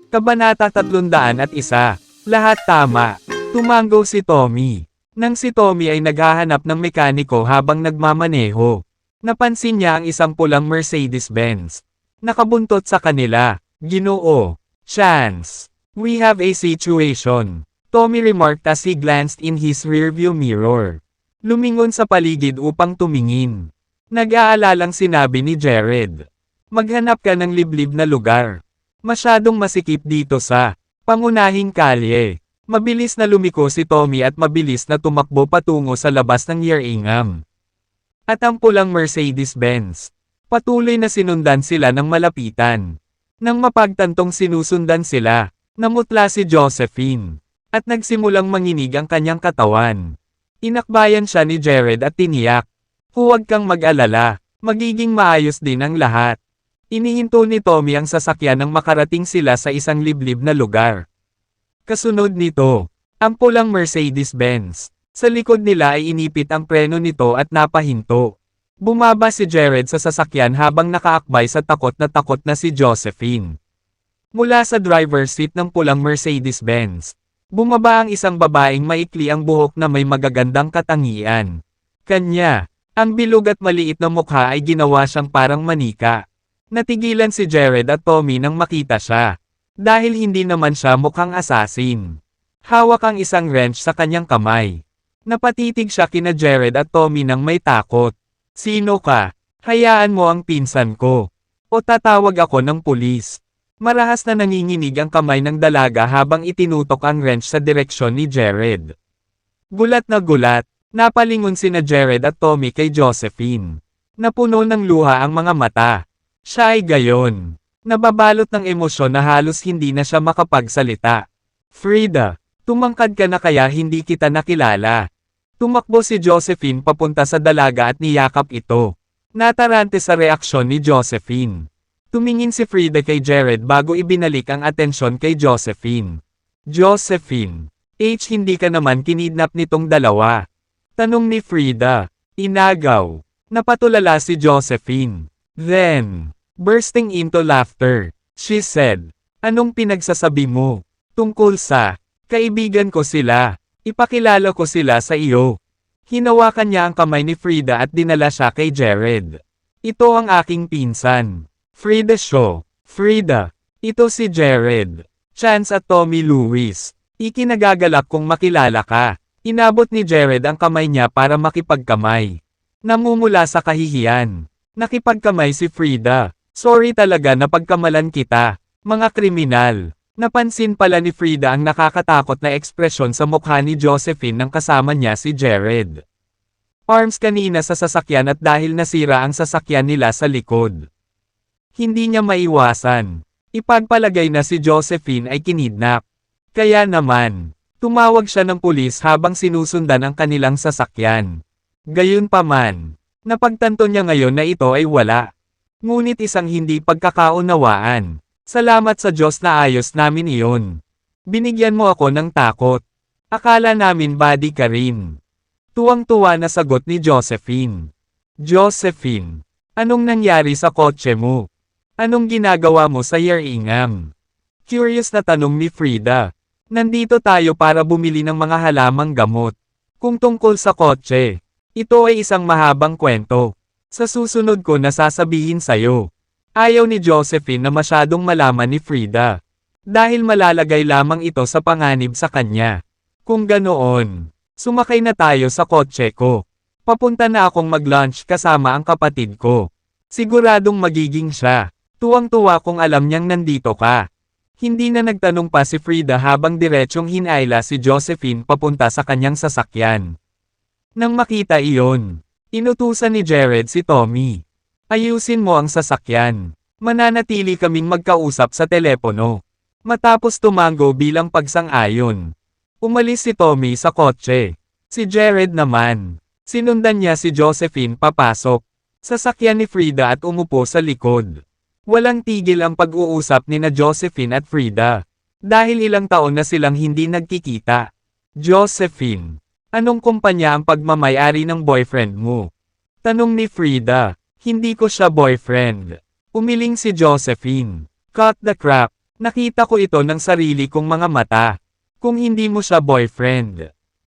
Kabanata 301. Lahat tama. Tumango si Tommy. Nang si Tommy ay naghahanap ng mekaniko habang nagmamaneho, napansin niya ang isang pulang Mercedes-Benz. Nakabuntot sa kanila. Ginoo. Chance. We have a situation. Tommy remarked as he glanced in his rearview mirror. Lumingon sa paligid upang tumingin. Nag-aalalang sinabi ni Jared. Maghanap ka ng liblib na lugar. Masyadong masikip dito sa pangunahing kalye. Mabilis na lumiko si Tommy at mabilis na tumakbo patungo sa labas ng Yerringham. At ang pulang Mercedes-Benz. Patuloy na sinundan sila ng malapitan. Nang mapagtantong sinusundan sila, namutla si Josephine. At nagsimulang manginig ang kanyang katawan. Inakbayan siya ni Jared at tiniyak. Huwag kang mag-alala, magiging maayos din ang lahat. Inihinto ni Tommy ang sasakyan nang makarating sila sa isang liblib na lugar. Kasunod nito, ang pulang Mercedes-Benz. Sa likod nila ay inipit ang preno nito at napahinto. Bumaba si Jared sa sasakyan habang nakaakbay sa takot na si Josephine. Mula sa driver's seat ng pulang Mercedes-Benz, bumaba ang isang babaeng maikli ang buhok na may magagandang katangian. Kanya, ang bilog at maliit na mukha ay ginawa siyang parang manika. Natigilan si Jared at Tommy nang makita siya. Dahil hindi naman siya mukhang assassin. Hawak ang isang wrench sa kanyang kamay. Napatitig siya kina Jared at Tommy nang may takot. Sino ka? Hayaan mo ang pinsan ko. O tatawag ako ng pulis. Marahas na nanginginig ang kamay ng dalaga habang itinutok ang wrench sa direksyon ni Jared. Gulat na gulat, napalingon sina Jared at Tommy kay Josephine. Napuno ng luha ang mga mata. Siya ay gayon. Nababalot ng emosyon na halos hindi na siya makapagsalita. Frida, tumangkad ka na kaya hindi kita nakilala. Tumakbo si Josephine papunta sa dalaga at niyakap ito. Natarante sa reaksyon ni Josephine. Tumingin si Frida kay Jared bago ibinalik ang atensyon kay Josephine. Josephine, hindi ka naman kinidnap nitong dalawa? Tanong ni Frida. Inagaw. Napatulala si Josephine. Then, bursting into laughter, she said, anong pinagsasabi mo? Tungkol sa, kaibigan ko sila, ipakilala ko sila sa iyo. Hinawakan niya ang kamay ni Frida at dinala siya kay Jared. Ito ang aking pinsan. Frida Shaw. Frida, ito si Jared. Chance at Tommy Lewis. Ikinagagalak kong makilala ka. Inabot ni Jared ang kamay niya para makipagkamay. Namumula sa kahihiyan. Nakipagkamay si Frida. Sorry talaga na pagkamalan kita, mga kriminal. Napansin pala ni Frida ang nakakatakot na ekspresyon sa mukha ni Josephine nang kasama niya si Jared. Arms kanina sa sasakyan at dahil nasira ang sasakyan nila sa likod. Hindi niya maiwasan. Ipagpalagay na si Josephine ay kinidnap. Kaya naman, tumawag siya ng pulis habang sinusundan ang kanilang sasakyan. Gayunpaman, napagtanto niya ngayon na ito ay wala. Ngunit isang hindi pagkakaunawaan. Salamat sa Diyos na ayos namin iyon. Binigyan mo ako ng takot. Akala namin body ka rin. Tuwang-tuwa na sagot ni Josephine. Josephine, anong nangyari sa kotse mo? Anong ginagawa mo sa Yerringham? Curious na tanong ni Frida. Nandito tayo para bumili ng mga halamang gamot. Kung tungkol sa kotse, ito ay isang mahabang kwento. Sa susunod ko na sasabihin sa'yo. Ayaw ni Josephine na masyadong malaman ni Frida. Dahil malalagay lamang ito sa panganib sa kanya. Kung ganoon, sumakay na tayo sa kotse ko. Papunta na akong mag-lunch kasama ang kapatid ko. Siguradong magiging siya. Tuwang-tuwa kung alam niyang nandito ka. Hindi na nagtanong pa si Frida habang diretsyong hinayla si Josephine papunta sa kanyang sasakyan. Nang makita iyon, inutusan ni Jared si Tommy. Ayusin mo ang sasakyan. Mananatili kaming magkausap sa telepono. Matapos tumango bilang pagsang-ayon. Umalis si Tommy sa kotse. Si Jared naman. Sinundan niya si Josephine papasok. Sasakyan ni Frida at umupo sa likod. Walang tigil ang pag-uusap nina Josephine at Frida. Dahil ilang taon na silang hindi nagkikita. Josephine, anong kumpanya ang pagmamay-ari ng boyfriend mo? Tanong ni Frida. Hindi ko siya boyfriend. Umiling si Josephine. Cut the crap. Nakita ko ito ng sarili kong mga mata. Kung hindi mo siya boyfriend,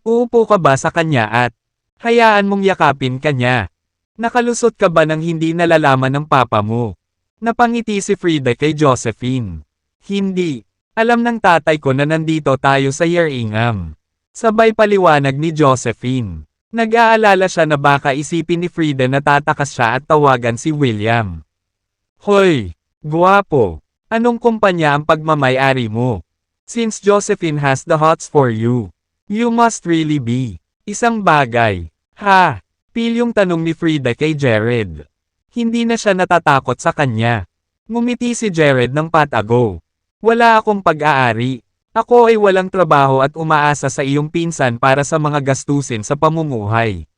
uupo ka ba sa kanya at hayaan mong yakapin kanya? Nakalusot ka ba ng hindi nalalaman ng papa mo? Napangiti si Frida kay Josephine. Hindi. Alam ng tatay ko na nandito tayo sa Yerringham. Sabay paliwanag ni Josephine. Nag-aalala siya na baka isipin ni Frida na tatakas siya at tawagan si William. Hoy! Guwapo! Anong kumpanya ang pagmamay-ari mo? Since Josephine has the hots for you, you must really be isang bagay. Ha? Pilyong tanong ni Frida kay Jared. Hindi na siya natatakot sa kanya. Ngumiti si Jared ng patago. Wala akong pag-aari. Ako ay walang trabaho at umaasa sa iyong pinsan para sa mga gastusin sa pamumuhay.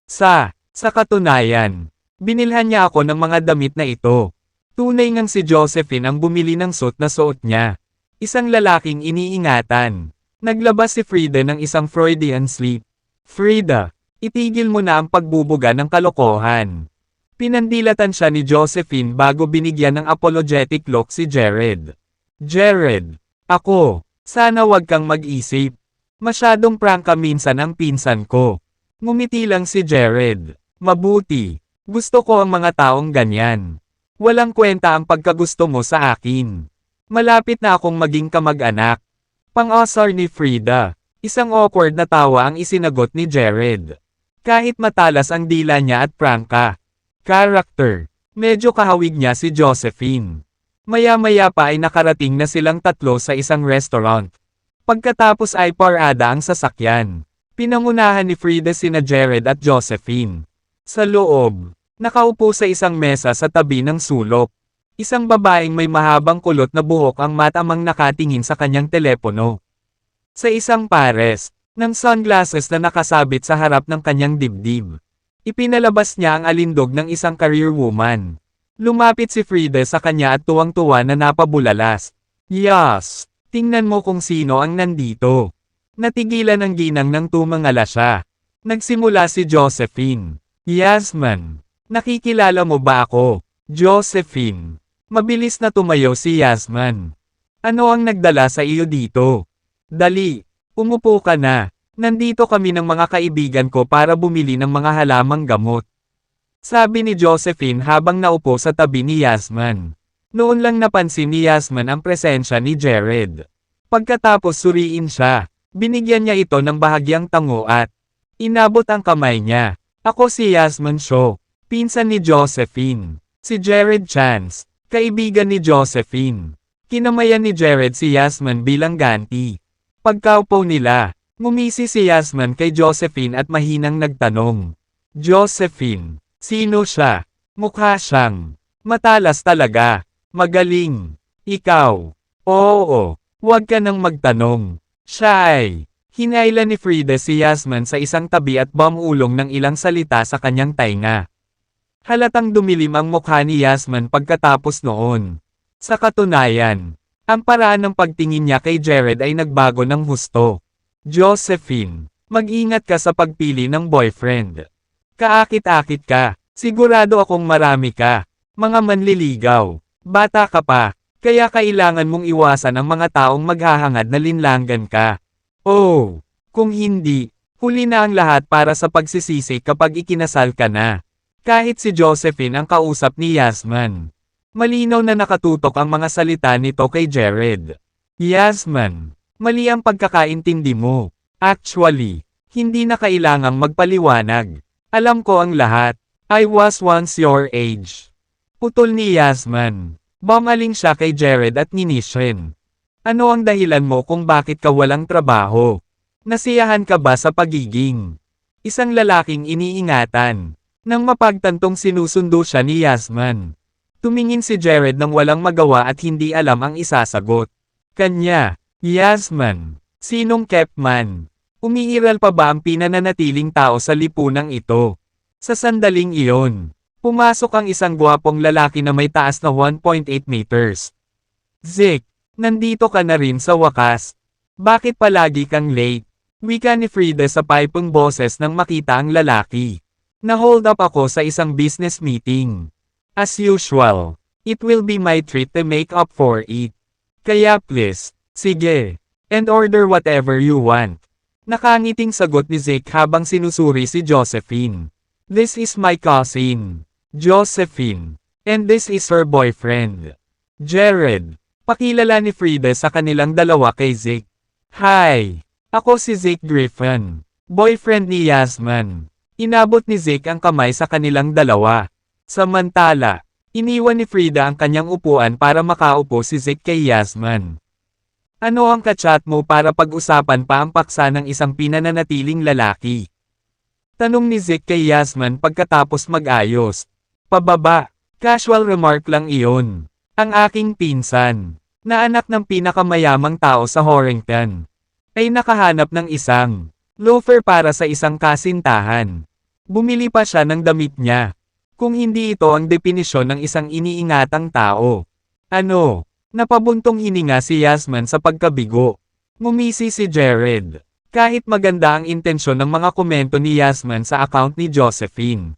Sa katunayan, binilhan niya ako ng mga damit na ito. Tunay ngang si Josephine ang bumili ng suot na suot niya. Isang lalaking iniingatan. Naglabas si Frida ng isang Freudian slip. Frida, itigil mo na ang pagbubuga ng kalokohan. Pinandilatan siya ni Josephine bago binigyan ng apologetic look si Jared. Jared, ako, sana wag kang mag-isip. Masyadong prangka minsan ang pinsan ko. Ngumiti lang si Jared. Mabuti. Gusto ko ang mga taong ganyan. Walang kwenta ang pagkagusto mo sa akin. Malapit na akong maging kamag-anak. Pang-asar ni Frida. Isang awkward na tawa ang isinagot ni Jared. Kahit matalas ang dila niya at prangka. Character. Medyo kahawig niya si Josephine. Maya-maya pa ay nakarating na silang tatlo sa isang restaurant. Pagkatapos ay parada ang sasakyan. Pinangunahan ni Frida sina Jared at Josephine. Sa loob, nakaupo sa isang mesa sa tabi ng sulok. Isang babaeng may mahabang kulot na buhok ang matamang nakatingin sa kanyang telepono. Sa isang pares, ng sunglasses na nakasabit sa harap ng kanyang dibdib. Ipinalabas niya ang alindog ng isang career woman. Lumapit si Frida sa kanya at tuwang-tuwa na napabulalas. Yes, tingnan mo kung sino ang nandito. Natigilan ang ginang ng tumangala siya. Nagsimula si Josephine. Yasman, nakikilala mo ba ako? Josephine. Mabilis na tumayo si Yasman. Ano ang nagdala sa iyo dito? Dali, umupo ka na. Nandito kami ng mga kaibigan ko para bumili ng mga halamang gamot. Sabi ni Josephine habang naupo sa tabi ni Yasman. Noon lang napansin ni Yasman ang presensya ni Jared. Pagkatapos suriin siya, binigyan niya ito ng bahagyang tango at inabot ang kamay niya. Ako si Yasman Shaw, pinsan ni Josephine. Si Jared Chance, kaibigan ni Josephine. Kinamayan ni Jared si Yasman bilang ganti. Pagkaupo nila, ngumisi si Yasman kay Josephine at mahinang nagtanong. Josephine, sino siya? Mukha siyang matalas talaga. Magaling. Ikaw. Oo, huwag ka nang magtanong. Siya ay hinailan ni Frida si Yasman sa isang tabi at bumulong ng ilang salita sa kanyang tainga. Halatang dumilim ang mukha ni Yasman pagkatapos noon. Sa katunayan, ang paraan ng pagtingin niya kay Jared ay nagbago ng husto. Josephine, mag-ingat ka sa pagpili ng boyfriend. Kaakit-akit ka, sigurado akong marami ka. Mga manliligaw, bata ka pa, kaya kailangan mong iwasan ang mga taong maghahangad na linlangan ka. Oh, kung hindi, huli na ang lahat para sa pagsisisi kapag ikinasal ka na. Kahit si Josephine ang kausap ni Yasman. Malinaw na nakatutok ang mga salita nito kay Jared. Yasman, mali ang pagkakaintindi mo. Actually, hindi na kailangang magpaliwanag. Alam ko ang lahat. I was once your age. Putol ni Yasman. Bumaling siya kay Jared at ninishin. Ano ang dahilan mo kung bakit ka walang trabaho? Nasiyahan ka ba sa pagiging isang lalaking iniingatan? Nang mapagtantong sinusundo siya ni Yasman. Tumingin si Jared nang walang magawa at hindi alam ang isasagot. Kanya, Yasman, sinong Kepman? Umiiral pa ba ang pinananatiling tao sa lipunang ito? Sa sandaling iyon, pumasok ang isang gwapong lalaki na may taas na 1.8 meters. Zik, nandito ka na rin sa wakas. Bakit palagi kang late? Wika ni Frida sa pipong boses nang makita ang lalaki. Na-hold up ako sa isang business meeting. As usual, it will be my treat to make up for it. Kaya please, sige. And order whatever you want. Nakangiting sagot ni Zeke habang sinusuri si Josephine. This is my cousin, Josephine. And this is her boyfriend, Jared. Pakilala ni Frida sa kanilang dalawa kay Zeke. Hi, ako si Zeke Griffin, boyfriend ni Yasman. Inabot ni Zeke ang kamay sa kanilang dalawa. Samantala, iniwan ni Frida ang kanyang upuan para makaupo si Zeke kay Yasman. Ano ang kachat mo para pag-usapan pa ang paksa ng isang pinananatiling lalaki? Tanong ni Zeke kay Yasman pagkatapos mag-ayos. Pababa, casual remark lang iyon. Ang aking pinsan, na anak ng pinakamayamang tao sa Horrington, ay nakahanap ng isang loafer para sa isang kasintahan. Bumili pa siya ng damit niya. Kung hindi ito ang definisyon ng isang iniingatang tao. Ano? Napabuntong hininga si Yasman sa pagkabigo. Ngumisi si Jared. Kahit maganda ang intensyon ng mga komento ni Yasman sa account ni Josephine.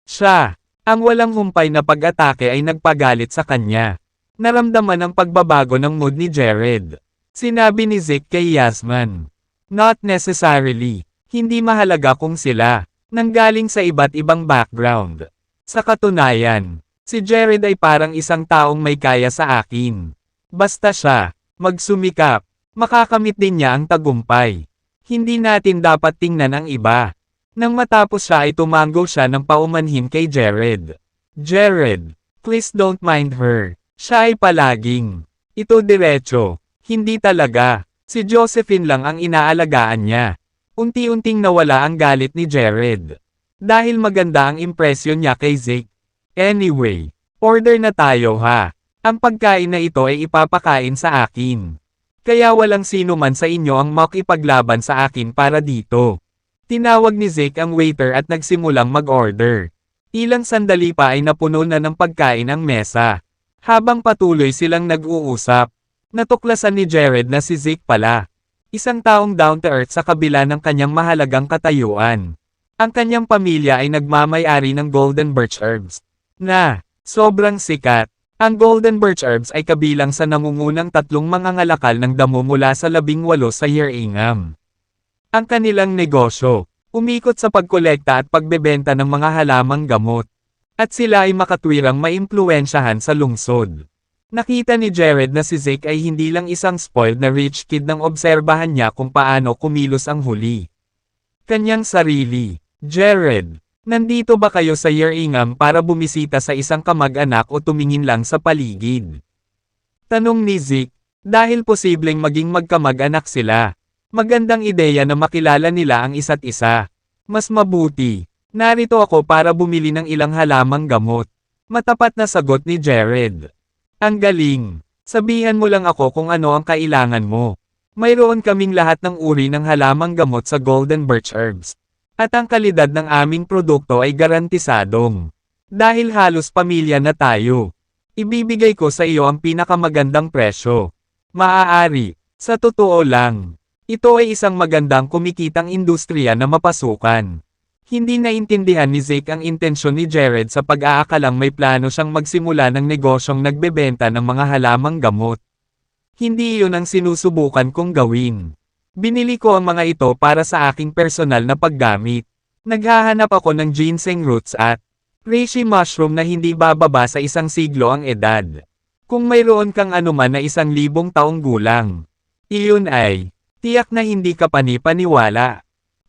Siya, ang walang humpay na pag-atake ay nagpagalit sa kanya. Naramdaman ang pagbabago ng mood ni Jared. Sinabi ni Zeke kay Yasman. Not necessarily. Hindi mahalaga kung sila nanggaling sa iba't ibang background. Sa katunayan, si Jared ay parang isang taong may kaya sa akin. Basta siya, magsumikap, makakamit din niya ang tagumpay. Hindi natin dapat tingnan ang iba. Nang matapos siya ay tumango siya ng paumanhin kay Jared. Jared, please don't mind her. Siya ay palaging. Ito diretso. Hindi talaga. Si Josephine lang ang inaalagaan niya. Unti-unting nawala ang galit ni Jared. Dahil maganda ang impresyon niya kay Zeke. Anyway, order na tayo ha. Ang pagkain na ito ay ipapakain sa akin. Kaya walang sino man sa inyo ang makipaglaban sa akin para dito. Tinawag ni Zeke ang waiter at nagsimulang mag-order. Ilang sandali pa ay napuno na ng pagkain ang mesa. Habang patuloy silang nag-uusap, natuklasan ni Jared na si Zeke pala. Isang taong down-to-earth sa kabila ng kanyang mahalagang katayuan. Ang kanyang pamilya ay nagmamay-ari ng Golden Birch Herbs. Na, sobrang sikat. Ang Golden Birch Herbs ay kabilang sa nangungunang tatlong mangangalakal ng damo mula sa 18 sa Yerringham. Ang kanilang negosyo, umikot sa pagkolekta at pagbebenta ng mga halamang gamot. At sila ay makatwirang maimpluwensyahan sa lungsod. Nakita ni Jared na si Zeke ay hindi lang isang spoiled na rich kid nang obserbahan niya kung paano kumilos ang huli. Kanyang sarili, Jared, nandito ba kayo sa Yerringham para bumisita sa isang kamag-anak o tumingin lang sa paligid? Tanong ni Zeke, dahil posibleng maging magkamag-anak sila. Magandang ideya na makilala nila ang isa't isa. Mas mabuti, narito ako para bumili ng ilang halamang gamot. Matapat na sagot ni Jared. Ang galing. Sabihan mo lang ako kung ano ang kailangan mo. Mayroon kaming lahat ng uri ng halamang gamot sa Golden Birch Herbs. At ang kalidad ng aming produkto ay garantisadong. Dahil halos pamilya na tayo. Ibibigay ko sa iyo ang pinakamagandang presyo. Maaari. Sa totoo lang. Ito ay isang magandang kumikitang industriya na mapasukan. Hindi naintindihan ni Zeke ang intensyon ni Jared sa pag-aakalang may plano siyang magsimula ng negosyong nagbebenta ng mga halamang gamot. Hindi iyon ang sinusubukan kong gawin. Binili ko ang mga ito para sa aking personal na paggamit. Naghahanap ako ng ginseng roots at reishi mushroom na hindi bababa sa 1 siglo ang edad. Kung mayroon kang anuman na 1,000 taong gulang, iyon ay tiyak na hindi ka panipaniwala.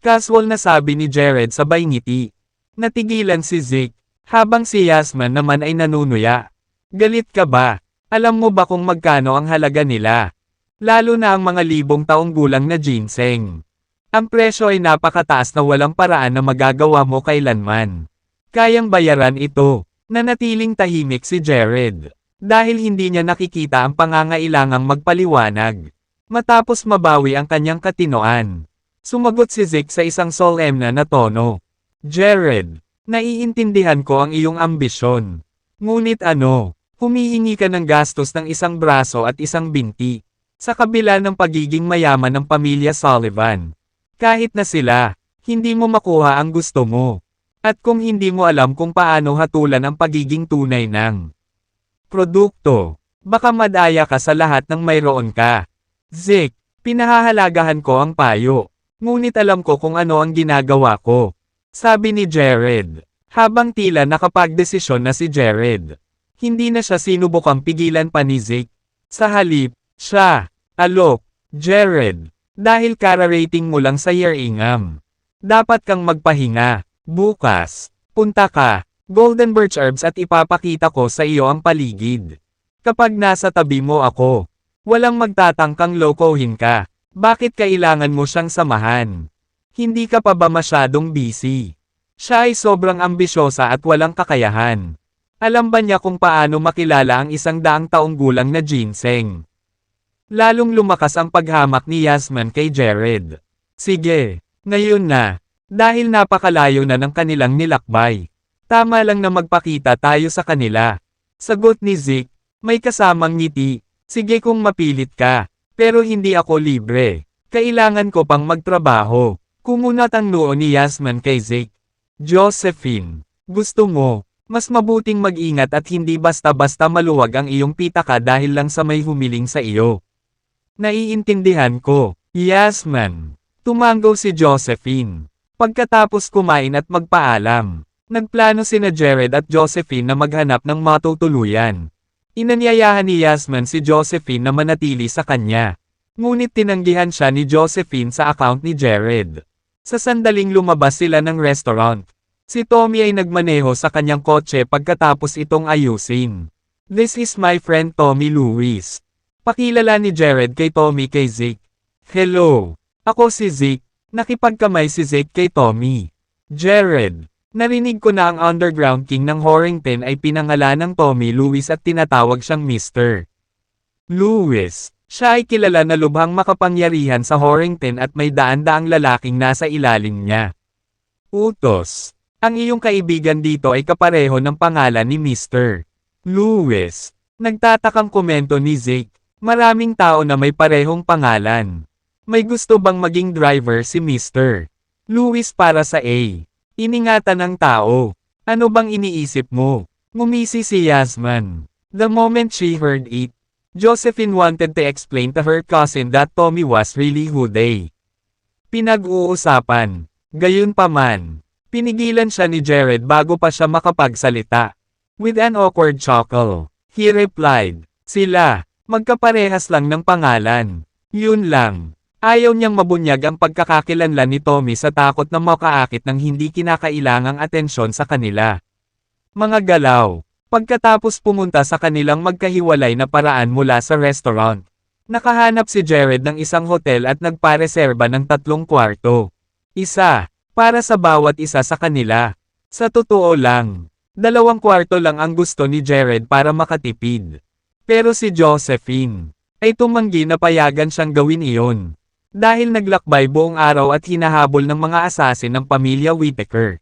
Casual na sabi ni Jared sabay ngiti. Natigilan si Zeke, habang si Yasman naman ay nanunuya. Galit ka ba? Alam mo ba kung magkano ang halaga nila? Lalo na ang mga 1,000 taong gulang na ginseng. Ang presyo ay napakataas na walang paraan na magagawa mo kailanman. Kayang bayaran ito. Nanatiling tahimik si Jared. Dahil hindi niya nakikita ang pangangailangang magpaliwanag. Matapos mabawi ang kanyang katinoan. Sumagot si Zeke sa isang solemn na tono. Jared, naiintindihan ko ang iyong ambisyon. Ngunit ano, humihingi ka ng gastos ng 1 braso at 1 binti. Sa kabila ng pagiging mayaman ng pamilya Sullivan. Kahit na sila, hindi mo makuha ang gusto mo. At kung hindi mo alam kung paano hatulan ang pagiging tunay ng produkto, Baka madaya ka sa lahat ng mayroon ka. Zeke, pinahahalagahan ko ang payo. Ngunit alam ko kung ano ang ginagawa ko. Sabi ni Jared. Habang tila nakapagdesisyon na si Jared. Hindi na siya sinubukang pigilan pa ni Zeke. Sa halip, siya, alok, Jared, dahil kara-rating mo lang sa Yeringam. Dapat kang magpahinga. Bukas, punta ka, Golden Birch Herbs at ipapakita ko sa iyo ang paligid. Kapag nasa tabi mo ako, walang magtatangkang lokohin ka. Bakit kailangan mo siyang samahan? Hindi ka pa ba masyadong busy? Siya ay sobrang ambisyosa at walang kakayahan. Alam ba niya kung paano makilala ang 100 taong gulang na ginseng? Lalong lumakas ang paghamak ni Yasmin kay Jared. Sige, ngayon na. Dahil napakalayo na ng kanilang nilakbay. Tama lang na magpakita tayo sa kanila. Sagot ni Zeke, may kasamang ngiti. Sige kung mapilit ka, pero hindi ako libre. Kailangan ko pang magtrabaho. Kumunat ang noo ni Yasmin kay Zeke. Josephine, gusto mo, mas mabuting mag-ingat at hindi basta-basta maluwag ang iyong pitaka dahil lang sa may humiling sa iyo. Naiintindihan ko, Yasmin. Tumango si Josephine. Pagkatapos kumain at magpaalam, nagplano sina Jared at Josephine na maghanap ng matutuluyan. Inanyayahan ni Yasmin si Josephine na manatili sa kanya. Ngunit tinanggihan siya ni Josephine sa account ni Jared. Sa sandaling lumabas sila ng restaurant, si Tommy ay nagmaneho sa kanyang kotse pagkatapos itong ayusin. This is my friend Tommy Lewis. Pakilala ni Jared kay Tommy kay Zeke. Hello, ako si Zeke. Nakipagkamay si Zeke kay Tommy. Jared, narinig ko na ang underground king ng Horrington ay pinangalan ng Tommy Lewis at tinatawag siyang Mr. Lewis. Siya ay kilala na lubhang makapangyarihan sa Horrington at may daan-daang lalaking nasa ilalim niya. Utos. Ang iyong kaibigan dito ay kapareho ng pangalan ni Mr. Lewis. Nagtatakang komento ni Zeke. Maraming tao na may parehong pangalan. May gusto bang maging driver si Mr. Lewis para sa A? Iningatan ng tao. Ano bang iniisip mo? Ngumisi si Yasmin. The moment she heard it, Josephine wanted to explain to her cousin that Tommy was really who they pinag-uusapan. Gayunpaman, pinigilan siya ni Jared bago pa siya makapagsalita. With an awkward chuckle, he replied, sila, magkaparehas lang ng pangalan. Yun lang. Ayaw niyang mabunyag ang pagkakakilanlan ni Tommy sa takot na makaakit ng hindi kinakailangang atensyon sa kanila. Mga galaw. Pagkatapos pumunta sa kanilang magkahiwalay na paraan mula sa restaurant, nakahanap si Jared ng isang hotel at nagpareserba ng 3 kwarto. Isa, para sa bawat isa sa kanila. Sa totoo lang, 2 kwarto lang ang gusto ni Jared para makatipid. Pero si Josephine ay tumanggi na payagan siyang gawin iyon. Dahil naglakbay buong araw at hinahabol ng mga asasin ng pamilya Whittaker.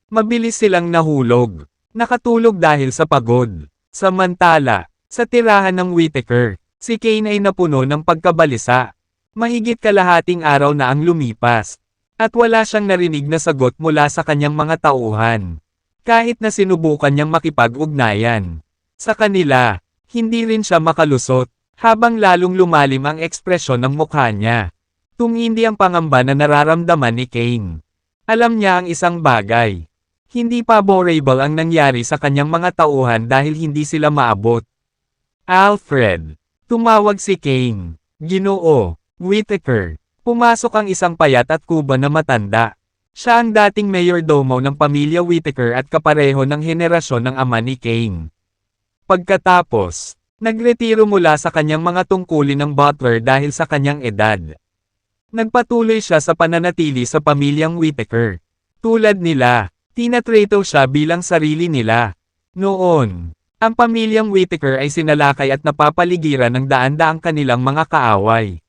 Mabilis silang nahulog. Nakatulog dahil sa pagod. Samantala, sa tirahan ng Whittaker, si Kane ay napuno ng pagkabalisa. Mahigit kalahating araw na ang lumipas. At wala siyang narinig na sagot mula sa kanyang mga tauhan. Kahit na sinubukan niyang makipag-ugnayan sa kanila, hindi rin siya makalusot, habang lalong lumalim ang ekspresyon ng mukha niya. Tumindi ang pangamba na nararamdaman ni Kane. Alam niya ang isang bagay. Hindi favorable ang nangyari sa kanyang mga tauhan dahil hindi sila maabot. Alfred. Tumawag si Kane. Ginoo. Whittaker. Pumasok ang isang payat at kuba na matanda. Siya ang dating mayordomo ng pamilya Whittaker at kapareho ng henerasyon ng ama ni Kane. Pagkatapos, nagretiro mula sa kanyang mga tungkulin ng butler dahil sa kanyang edad. Nagpatuloy siya sa pananatili sa pamilyang Whittaker. Tulad nila, tinatrato siya bilang sarili nila. Noon, ang pamilyang Whittaker ay sinalakay at napapaligiran ng daan-daang kanilang mga kaaway.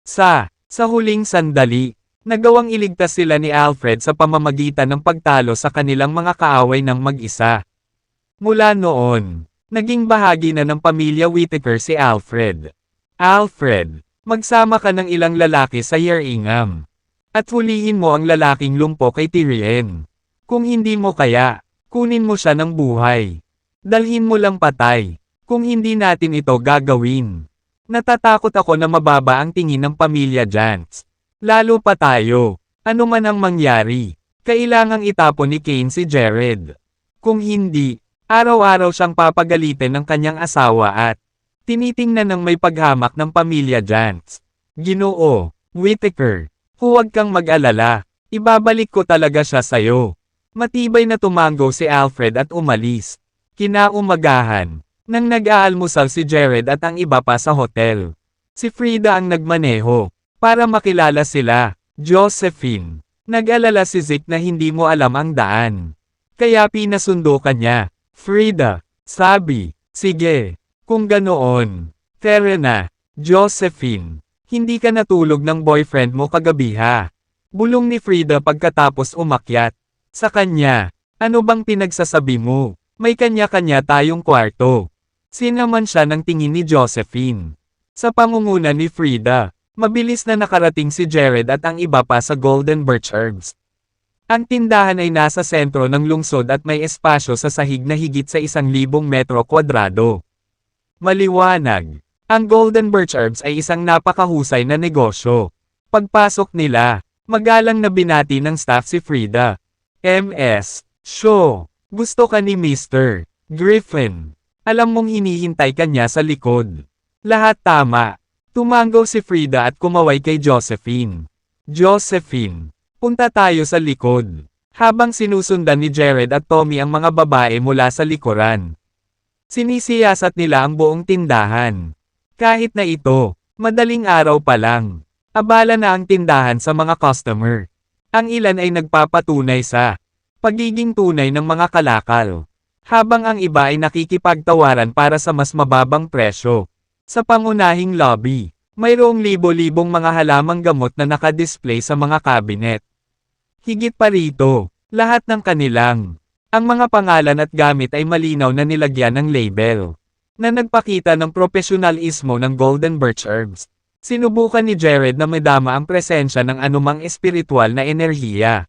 Sa huling sandali, nagawang iligtas sila ni Alfred sa pamamagitan ng pagtalo sa kanilang mga kaaway ng mag-isa. Mula noon, naging bahagi na ng pamilya Whittaker si Alfred. Alfred, magsama ka ng ilang lalaki sa Yeringam. At hulihin mo ang lalaking lumpo kay Tyrion. Kung hindi mo kaya, kunin mo siya ng buhay. Dalhin mo lang patay. Kung hindi natin ito gagawin. Natatakot ako na mababa ang tingin ng pamilya Jantz. Lalo pa tayo. Ano man ang mangyari, kailangang itapon ni Kane si Jared. Kung hindi, araw-araw siyang papagalitin ng kanyang asawa at tinitingnan ng may paghamak ng pamilya Jantz. Ginoo, Whittaker, huwag kang mag-alala, ibabalik ko talaga siya sayo. Matibay na tumango si Alfred at umalis. Kinaumagahan, nang nag-aalmusal si Jared at ang iba pa sa hotel. Si Frida ang nagmaneho, para makilala sila. Josephine, nag-alala si Zeke na hindi mo alam ang daan. Kaya pinasundo ka niya. Frida, sabi, sige, kung ganoon. Tara na, Josephine, hindi ka natulog ng boyfriend mo kagabi ha. Bulong ni Frida pagkatapos umakyat. Sa kanya, ano bang pinagsasabi mo? May kanya-kanya tayong kwarto. Sinaman siya ng tingin ni Josephine. Sa pangunguna ni Frida, mabilis na nakarating si Jared at ang iba pa sa Golden Birch Herbs. Ang tindahan ay nasa sentro ng lungsod at may espasyo sa sahig na higit sa 1,000 metro kwadrado. Maliwanag. Ang Golden Birch Herbs ay isang napakahusay na negosyo. Pagpasok nila, magalang na binati ng staff si Frida. MS, Show, gusto ka ni Mr. Griffin. Alam mong hinihintay ka niya sa likod. Lahat tama. Tumango si Frida at kumaway kay Josephine. Josephine, punta tayo sa likod. Habang sinusundan ni Jared at Tommy ang mga babae mula sa likuran. Sinisiyasat nila ang buong tindahan. Kahit na ito, madaling araw pa lang. Abala na ang tindahan sa mga customer. Ang ilan ay nagpapatunay sa pagiging tunay ng mga kalakal. Habang ang iba ay nakikipagtawaran para sa mas mababang presyo. Sa pangunahing lobby, mayroong libo-libong mga halamang gamot na nakadisplay sa mga kabinet. Higit pa rito, lahat ng kanilang, ang mga pangalan at gamit ay malinaw na nilagyan ng label, na nagpakita ng profesionalismo ng Golden Birch Herbs. Sinubukan ni Jared na madama ang presensya ng anumang espiritual na enerhiya.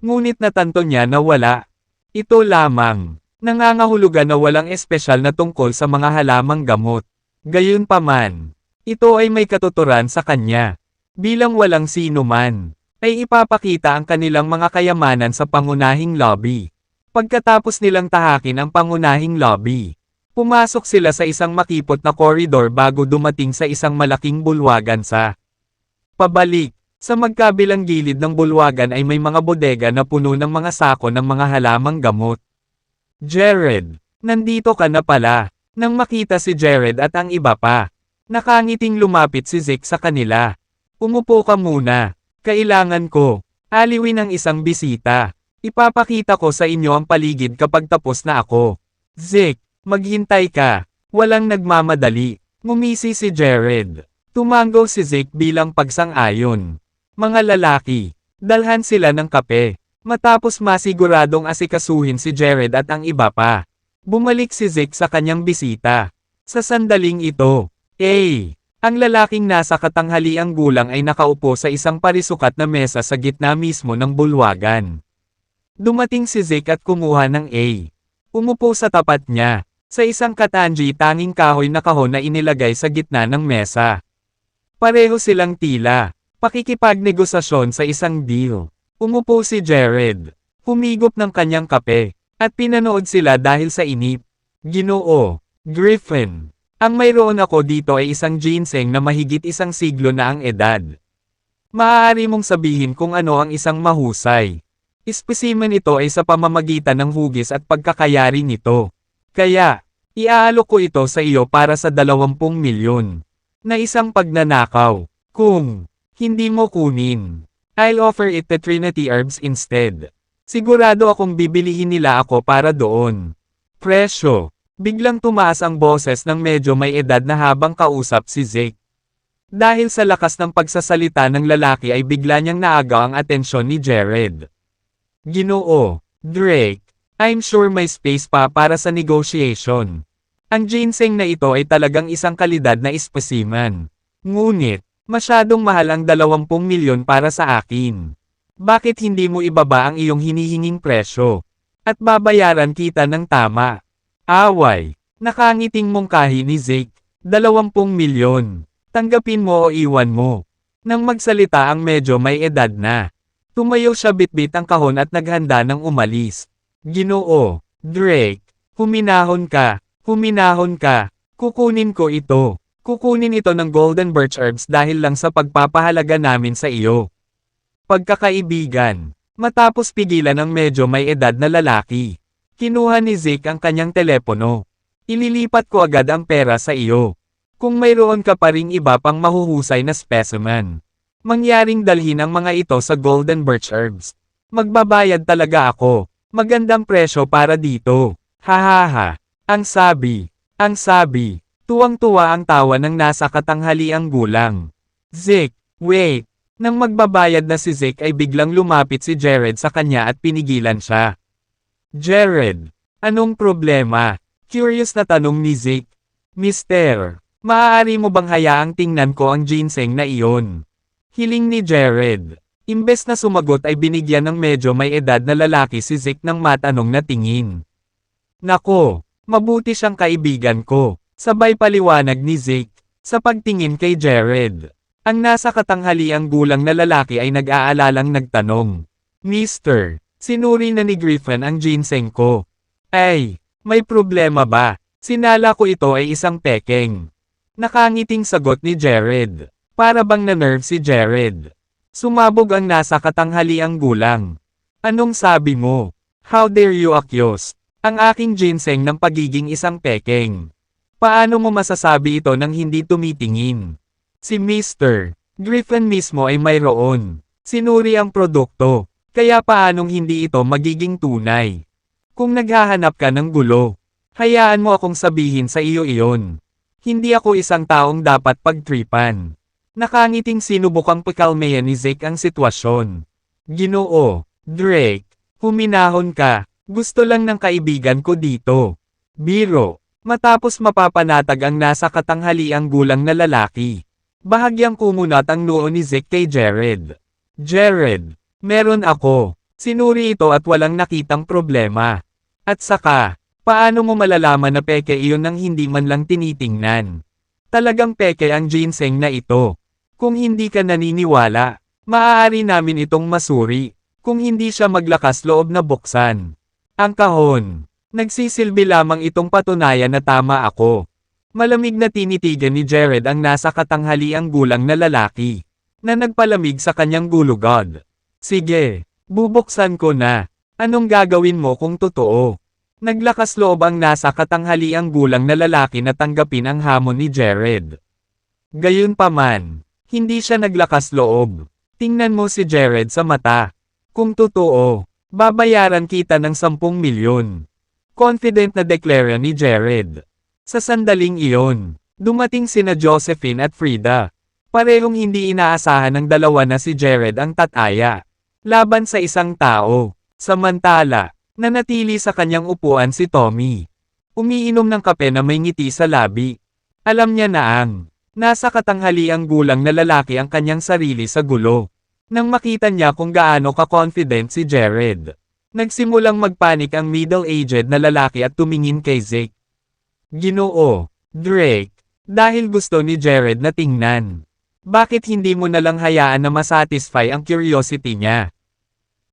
Ngunit natanto niya na wala. Ito lamang. Nangangahulugan na walang espesyal na tungkol sa mga halamang gamot. Gayunpaman, ito ay may katuturan sa kanya. Bilang walang sino man, ay ipapakita ang kanilang mga kayamanan sa pangunahing lobby. Pagkatapos nilang tahakin ang pangunahing lobby, pumasok sila sa isang makipot na koridor bago dumating sa isang malaking bulwagan sa pabalik. Sa magkabilang gilid ng bulwagan ay may mga bodega na puno ng mga sako ng mga halamang gamot. Jared, nandito ka na pala. Nang makita si Jared at ang iba pa, nakangiting lumapit si Zeke sa kanila. Umupo ka muna. Kailangan ko aliwin ang isang bisita. Ipapakita ko sa inyo ang paligid kapag tapos na ako. Zeke, maghintay ka. Walang nagmamadali. Ngumisi si Jared. Tumango si Zeke bilang pagsang-ayon. Mga lalaki, dalhan sila ng kape. Matapos masiguradong asikasuhin si Jared at ang iba pa, bumalik si Zeke sa kanyang bisita. Sa sandaling ito, ang lalaking nasa katanghaliang gulang ay nakaupo sa isang parisukat na mesa sa gitna mismo ng bulwagan. Dumating si Zeke at kumuha ng Umupo sa tapat niya, sa isang katanji tanging kahoy na kahon na inilagay sa gitna ng mesa. Pareho silang tila pakikipagnegosasyon sa isang deal. Umupo si Jared, humigop ng kanyang kape, at pinanood sila dahil sa inip. Ginoo, Griffin, ang mayroon ako dito ay isang ginseng na mahigit 1 siglo na ang edad. Maaari mong sabihin kung ano ang isang mahusay. Espesimen ito ay sa pamamagitan ng hugis at pagkakayari nito. Kaya, iaalok ko ito sa iyo para sa 20 milyon. Na isang pagnanakaw. Kung hindi mo kunin, I'll offer it to Trinity Herbs instead. Sigurado akong bibilihin nila ako para doon. Presyo. Biglang tumaas ang boses ng medyo may edad na habang kausap si Zeke. Dahil sa lakas ng pagsasalita ng lalaki ay bigla niyang naagaw ang atensyon ni Jared. Ginoo, Drake, I'm sure may space pa para sa negotiation. Ang ginseng na ito ay talagang isang kalidad na espesimen. Ngunit, masyadong mahal ang 20 milyon para sa akin. Bakit hindi mo ibaba ang iyong hinihinging presyo? At babayaran kita ng tama. Away. Nakangiting mungkahi ni Zeke. 20 milyon. Tanggapin mo o iwan mo. Nang magsalita ang medyo may edad na. Tumayo siya bitbit ang kahon at naghanda ng umalis. Ginoo, Drake, huminahon ka, huminahon ka. Kukunin ko ito. Kukunin ito ng Golden Birch Herbs dahil lang sa pagpapahalaga namin sa iyo. Pagkakaibigan. Matapos pigilan ang medyo may edad na lalaki. Kinuha ni Zeke ang kanyang telepono. Ililipat ko agad ang pera sa iyo. Kung mayroon ka pa ring iba pang mahuhusay na specimen, mangyaring dalhin ang mga ito sa Golden Birch Herbs. Magbabayad talaga ako. Magandang presyo para dito. Hahaha. Ang sabi. Ang sabi. Tuwang-tuwa ang tawa ng nasa katanghaliang gulang. Zeke, wait. Nang magbabayad na si Zeke ay biglang lumapit si Jared sa kanya at pinigilan siya. Jared, anong problema? Curious na tanong ni Zeke. Mister, maaari mo bang hayaang tingnan ko ang ginseng na iyon? Hiling ni Jared. Imbes na sumagot ay binigyan ng medyo may edad na lalaki si Zeke ng matanong na tingin. Nako, mabuti siyang kaibigan ko, sabay paliwanag ni Zeke. Sa pagtingin kay Jared, ang nasa katanghaliang gulang na lalaki ay nag-aalalang nagtanong. Mister, sinuri na ni Griffin ang ginseng ko. Ay, may problema ba? Sinala ko ito ay isang pekeng. Nakangiting sagot ni Jared. Para bang na-nerve si Jared. Sumabog ang nasa katanghaliang gulang. Anong sabi mo? How dare you accuse ang aking ginseng ng pagiging isang pekeng? Paano mo masasabi ito nang hindi tumitingin? Si Mr. Griffin mismo ay mayroon. Sinuri ang produkto. Kaya paanong hindi ito magiging tunay? Kung naghahanap ka ng gulo, hayaan mo akong sabihin sa iyo iyon. Hindi ako isang taong dapat pagtripan. Nakangiting sinubukang pakalmayan ni Zeke ang sitwasyon. Ginoo, Drake, huminahon ka. Gusto lang ng kaibigan ko dito. Biro, matapos mapapanatag ang nasa katanghaliang gulang na lalaki. Bahagyang kumunat ang noo ni Zeke kay Jared. Jared, meron ako. Sinuri ito at walang nakitang problema. At saka, paano mo malalaman na peke iyon nang hindi man lang tinitingnan? Talagang peke ang ginseng na ito. Kung hindi ka naniniwala, maaari namin itong masuri, kung hindi siya maglakas loob na buksan. Ang kahon. Nagsisilbi lamang itong patunayan na tama ako. Malamig na tinitigan ni Jared ang nasa katanghaliang gulang na lalaki, na nagpalamig sa kanyang gulugod. Sige, bubuksan ko na. Anong gagawin mo kung totoo? Naglakas loob ang nasa katanghaliang gulang na lalaki na tanggapin ang hamon ni Jared. Gayunpaman, hindi siya naglakas loob. Tingnan mo si Jared sa mata. Kung totoo, babayaran kita ng 10 milyon. Confident na deklara ni Jared. Sa sandaling iyon, dumating sina Josephine at Frida. Parehong hindi inaasahan ng dalawa na si Jared ang tataya. Laban sa isang tao. Samantala, nanatili sa kanyang upuan si Tommy. Umiinom ng kape na may ngiti sa labi. Alam niya na nasa katanghaliang gulang na lalaki ang kanyang sarili sa gulo. Nang makita niya kung gaano ka-confident si Jared, nagsimulang magpanik ang middle-aged na lalaki at tumingin kay Zeke. Ginoo, Drake, dahil gusto ni Jared na tingnan. Bakit hindi mo nalang hayaan na masatisfy ang curiosity niya?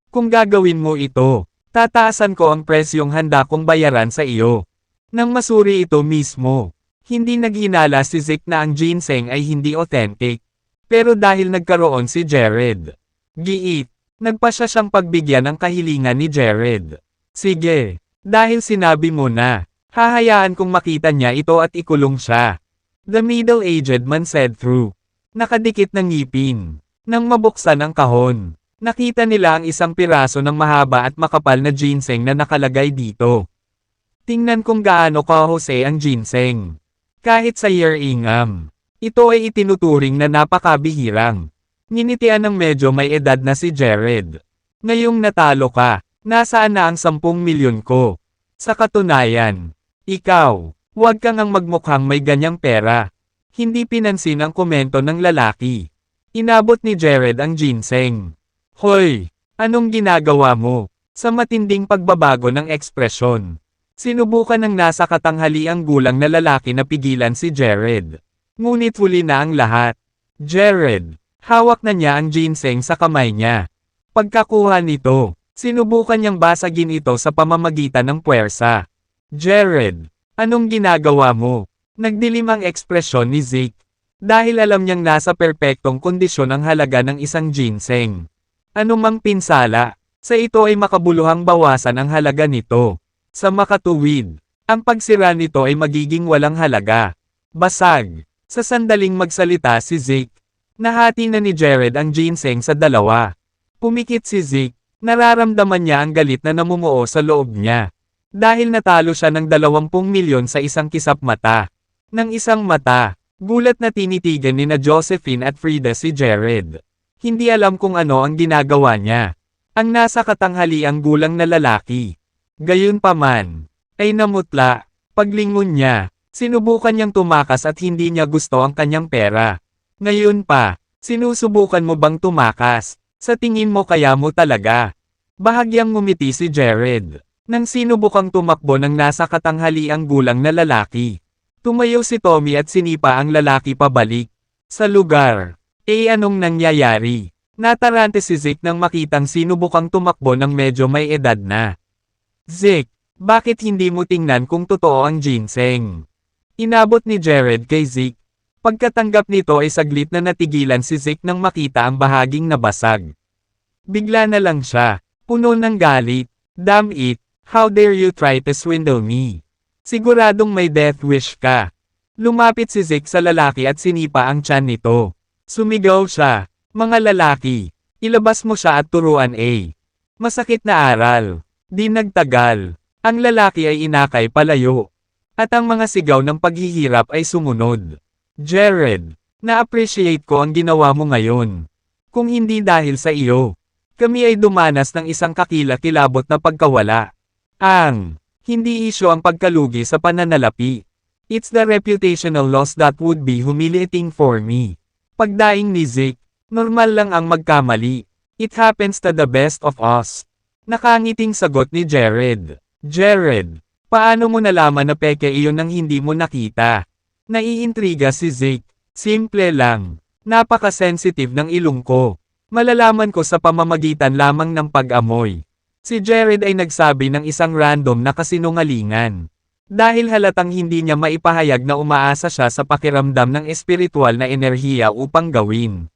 Kung gagawin mo ito, tataasan ko ang presyong handa kong bayaran sa iyo. Nang masuri ito mismo, hindi naghinala si Zeke na ang ginseng ay hindi authentic. Pero dahil nagkaroon si Jared, giit, nagpasya siyang pagbigyan ng kahilingan ni Jared. Sige, dahil sinabi mo na, hahayaan kong makita niya ito at ikulong siya. The middle-aged man said through. Nakadikit ng ngipin. Nang mabuksan ang kahon, nakita nila ang isang piraso ng mahaba at makapal na ginseng na nakalagay dito. Tingnan kung gaano kahose ang ginseng. Kahit sa year-ingam, ito ay itinuturing na napakabihirang. Nginitian ng medyo may edad na si Jared. Ngayong natalo ka, nasaan na ang 10 milyon ko? Sa katunayan, ikaw, huwag kang ang magmukhang may ganyang pera. Hindi pinansin ang komento ng lalaki. Inabot ni Jared ang ginseng. Hoy, anong ginagawa mo? Sa matinding pagbabago ng ekspresyon, Sinubukan ng nasa katanghaliang gulang na lalaki na pigilan si Jared. Ngunit huli na ang lahat. Jared, hawak na niya ang ginseng sa kamay niya. Pagkakuha nito, sinubukan niyang basagin ito sa pamamagitan ng puwersa. Jared, anong ginagawa mo? Nagdilim ang ekspresyon ni Zeke. Dahil alam niyang nasa perpektong kondisyon ang halaga ng isang ginseng. Anumang pinsala, sa ito ay makabuluhang bawasan ang halaga nito. Sa makatuwid, ang pagsira nito ay magiging walang halaga. Basag. Sa sandaling magsalita si Zeke, nahati na ni Jared ang ginseng sa dalawa. Pumikit si Zeke, nararamdaman niya ang galit na namumuo sa loob niya. Dahil natalo siya ng 20 milyon sa isang kisap mata. Nang isang mata, gulat na tinitigan ni na Josephine at Frida si Jared. Hindi alam kung ano ang ginagawa niya. Ang nasa katanghaliang gulang na lalaki. Gayunpaman, ay namutla. Paglingon niya, sinubukan niyang tumakas at hindi niya gusto ang kanyang pera. Ngayon pa, sinusubukan mo bang tumakas? Sa tingin mo kaya mo talaga? Bahagyang ngumiti si Jared. Nang sinubukang tumakbo ng nasa katanghaliang gulang na lalaki. Tumayo si Tommy at sinipa ang lalaki pabalik. Sa lugar, anong nangyayari? Natarante si Zeke nang makitang sinubukang tumakbo ng medyo may edad na. Zeke, bakit hindi mo tingnan kung totoo ang ginseng? Inabot ni Jared kay Zeke. Pagkatanggap nito ay saglit na natigilan si Zeke nang makita ang bahaging nabasag. Bigla na lang siya, puno ng galit. Damn it, how dare you try to swindle me? Siguradong may death wish ka. Lumapit si Zeke sa lalaki at sinipa ang tiyan nito. Sumigaw siya, mga lalaki, ilabas mo siya at turuan masakit na aral. Di nagtagal, ang lalaki ay inakay palayo. At ang mga sigaw ng paghihirap ay sumunod. Jared, na-appreciate ko ang ginawa mo ngayon. Kung hindi dahil sa iyo, kami ay dumanas ng isang kakilakilabot na pagkawala. Hindi isyo ang pagkalugi sa pananalapi. It's the reputational loss that would be humiliating for me. Pagdaing ni Zeke, normal lang ang magkamali. It happens to the best of us. Nakangiting sagot ni Jared. Jared, paano mo nalaman na peke iyon nang hindi mo nakita? Naiintriga si Zeke. Simple lang. Napaka-sensitive ng ilong ko. Malalaman ko sa pamamagitan lamang ng pag-amoy. Si Jared ay nagsabi ng isang random na kasinungalingan. Dahil halatang hindi niya maipahayag na umaasa siya sa pakiramdam ng espiritual na enerhiya upang gawin.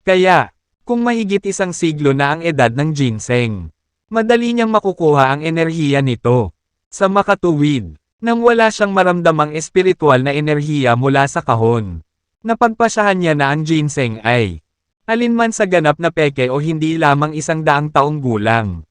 Kaya, kung mahigit isang siglo na ang edad ng ginseng, madali niyang makukuha ang enerhiya nito. Sa makatuwid, nang wala siyang maramdamang espiritual na enerhiya mula sa kahon, napagpasyahan niya na ang ginseng ay alinman sa ganap na peke o hindi lamang 100 taong gulang.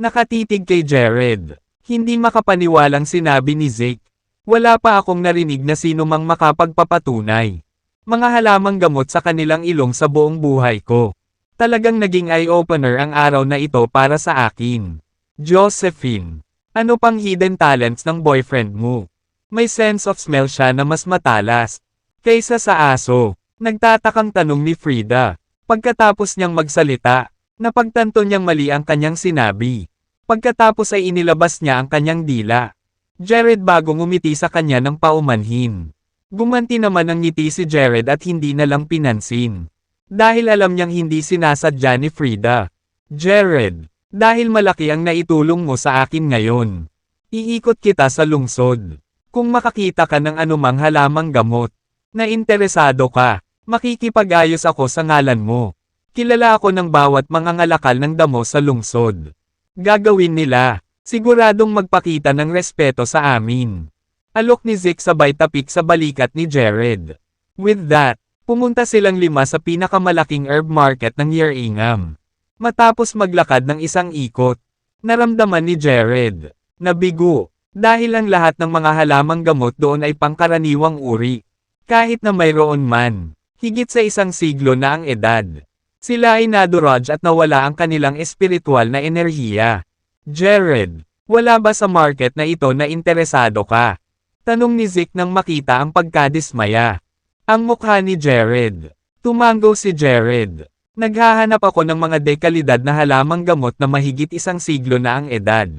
Nakatitig kay Jared. Hindi makapaniwalang sinabi ni Zeke. Wala pa akong narinig na sino mang makapagpapatunay. Mga halamang gamot sa kanilang ilong sa buong buhay ko. Talagang naging eye-opener ang araw na ito para sa akin. Josephine, ano pang hidden talents ng boyfriend mo? May sense of smell siya na mas matalas kaysa sa aso. Nagtatakang tanong ni Frida. Pagkatapos niyang magsalita, napagtanto niyang mali ang kanyang sinabi. Pagkatapos ay inilabas niya ang kanyang dila. Jared bago ngumiti sa kanya ng paumanhin. Gumanti naman ang ngiti si Jared at hindi na lang pinansin. Dahil alam niyang hindi sinasadya ni Frida. Jared, dahil malaki ang naitulong mo sa akin ngayon. Iikot kita sa lungsod. Kung makakita ka ng anumang halamang gamot, na interesado ka, makikipag-ayos ako sa ngalan mo. Kilala ako ng bawat mangangalakal ng damo sa lungsod. Gagawin nila, siguradong magpakita ng respeto sa amin. Alok ni Zeke sabay tapik sa balikat ni Jared. With that, pumunta silang 5 sa pinakamalaking herb market ng Yerringham. Matapos maglakad ng isang ikot, naramdaman ni Jared, na bigo, dahil ang lahat ng mga halamang gamot doon ay pangkaraniwang uri. Kahit na mayroon man, higit sa 1 siglo na ang edad. Sila ay naduraj at nawala ang kanilang espiritual na enerhiya. Jared, wala ba sa market na ito na interesado ka? Tanong ni Zeke nang makita ang pagkadismaya. Ang mukha ni Jared. Tumango si Jared. Naghahanap ako ng mga dekalidad na halamang gamot na mahigit 1 siglo na ang edad.